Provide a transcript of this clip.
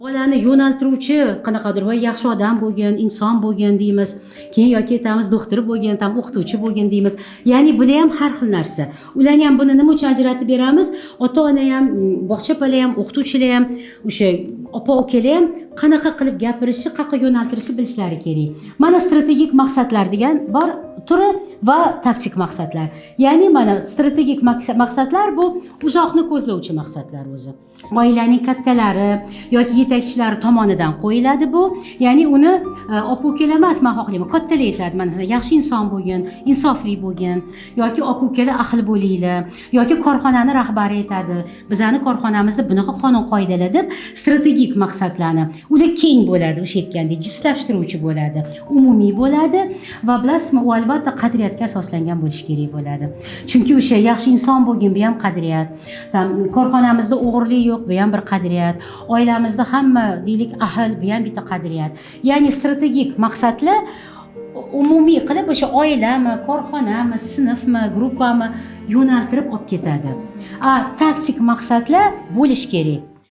Bolani yo'naltiruvchi qanaqadir voy yaxshi odam bo'lgin, inson bo'lgin deymiz. Keyin yoki aytamiz doktor bo'lgin, tam o'qituvchi bo'lgin deymiz. Ya'ni bular ham har xil narsa. Ularni ham buni nima uchun ajratib beramiz? Ota-ona ham, bog'cha bola ham, o'qituvchilar ham, o'sha opa-ukalar ham qanaqa qilib gapirishi, qayerga yo'naltirishni bilishlari kerak. Mana strategik maqsadlar degan bor turi va taktik maqsadlar. Ya'ni mana strategik maqsadlar bu uzoqni ko'zlovchi maqsadlar o'zi. Oilaning kattalari yoki yetakchilari tomonidan qo'yiladi bu. Ya'ni uni opa-ukalar emas, men xohlayman, kattalar aytadi, mana siz yaxshi inson bo'lgin, insofli bo'lgin yoki opa-ukalar ahil bo'linglar yoki korxonani rahbari aytadi, bizani korxonamizda bunaqa qonun qoidalar deb strategik maqsadlarni. Ular keng bo'ladi, o'sha aytgandek, jipslashtiruvchi bo'ladi, umumiy bo'ladi va bilasizmi, u albatta qadriyatga asoslangan bo'lishi kerak bo'ladi. Chunki o'sha yaxshi inson bo'lgin, bu ham qadriyat. Korxonamizda o'g'irlik yo'q, bu ham bir qadriyat. Oilamizda hamma deylik ahil, bu ham bitta qadriyat. Ya'ni strategik maqsadlar umumiy qilib o'sha oilami, korxonami, sinfmi, gruppami yo'naltirib olib ketadi. Taktik maqsadlar bo'lish kerak.